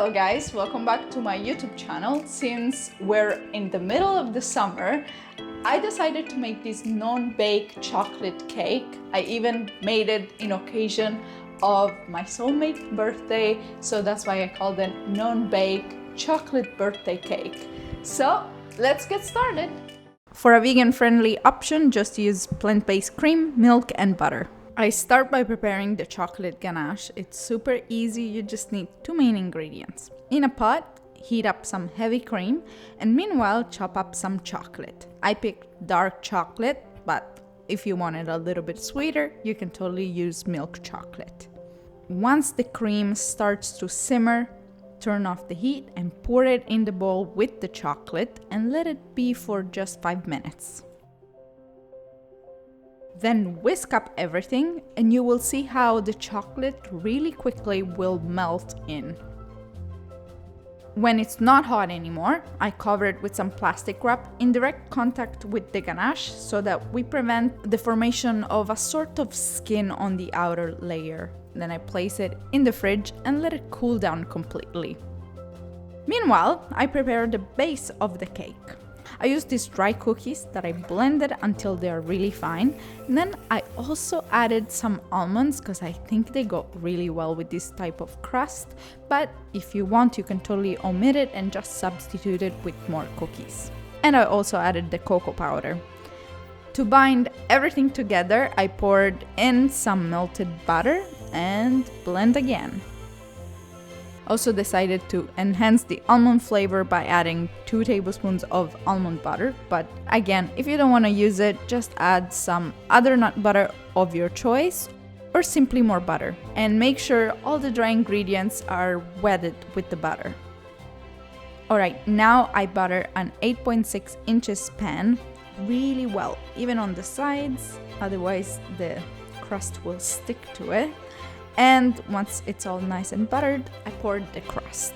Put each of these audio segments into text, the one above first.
Hello guys, welcome back to my YouTube channel. Since we're in the middle of the summer, I decided to make this non-bake chocolate cake. I even made it in occasion of my soulmate birthday, so that's why I called it non-bake chocolate birthday cake. So let's get started. For a vegan-friendly option, just use plant-based cream, milk, and butter. I start by preparing the chocolate ganache. It's super easy, you just need two main ingredients. In a pot, heat up some heavy cream, and meanwhile chop up some chocolate. I picked dark chocolate, but if you want it a little bit sweeter, you can totally use milk chocolate. Once the cream starts to simmer, turn off the heat and pour it in the bowl with the chocolate and let it be for just 5 minutes. Then whisk up everything and you will see how the chocolate really quickly will melt in. When it's not hot anymore, I cover it with some plastic wrap in direct contact with the ganache so that we prevent the formation of a sort of skin on the outer layer. Then I place it in the fridge and let it cool down completely. Meanwhile, I prepare the base of the cake. I use these dry cookies that I blended until they are really fine. And then I also added some almonds because I think they go really well with this type of crust. But if you want, you can totally omit it and just substitute it with more cookies. And I also added the cocoa powder. To bind everything together, I poured in some melted butter and blend again. Also decided to enhance the almond flavor by adding 2 tablespoons of almond butter, but again, if you don't want to use it, just add some other nut butter of your choice or simply more butter. And make sure all the dry ingredients are wetted with the butter. Alright, now I butter an 8.6 inches pan really well, even on the sides, otherwise the crust will stick to it. And once it's all nice and buttered, I poured the crust.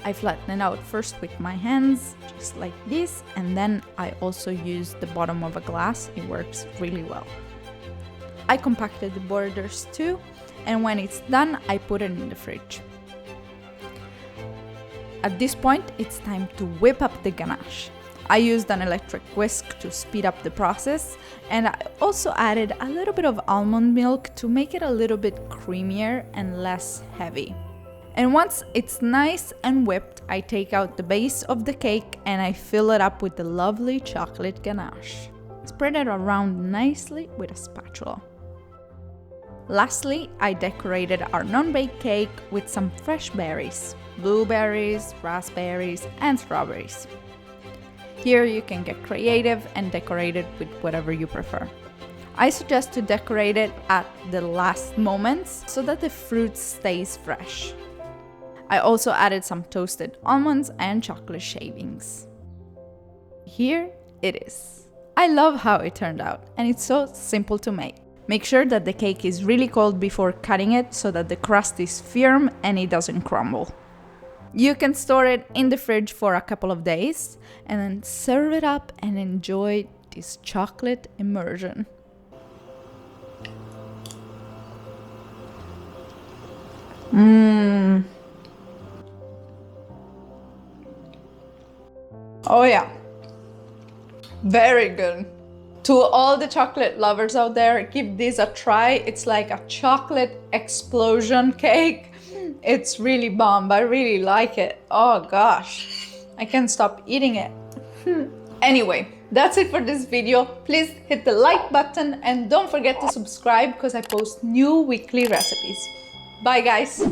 I flatten it out first with my hands, just like this, and then I also use the bottom of a glass. It works really well. I compacted the borders too, and when it's done, I put it in the fridge. At this point, it's time to whip up the ganache. I used an electric whisk to speed up the process, and I also added a little bit of almond milk to make it a little bit creamier and less heavy. And once it's nice and whipped, I take out the base of the cake and I fill it up with the lovely chocolate ganache. Spread it around nicely with a spatula. Lastly, I decorated our non-baked cake with some fresh berries, blueberries, raspberries, and strawberries. Here you can get creative and decorate it with whatever you prefer. I suggest to decorate it at the last moments so that the fruit stays fresh. I also added some toasted almonds and chocolate shavings. Here it is. I love how it turned out, and it's so simple to make. Make sure that the cake is really cold before cutting it so that the crust is firm and it doesn't crumble. You can store it in the fridge for a couple of days and then serve it up and enjoy this chocolate immersion. Oh yeah, very good. To all the chocolate lovers out there, give this a try. It's like a chocolate explosion cake. It's really bomb. I really like it. Oh gosh, I can't stop eating it. Anyway, that's it for this video. Please hit the like button and don't forget to subscribe because I post new weekly recipes. Bye guys!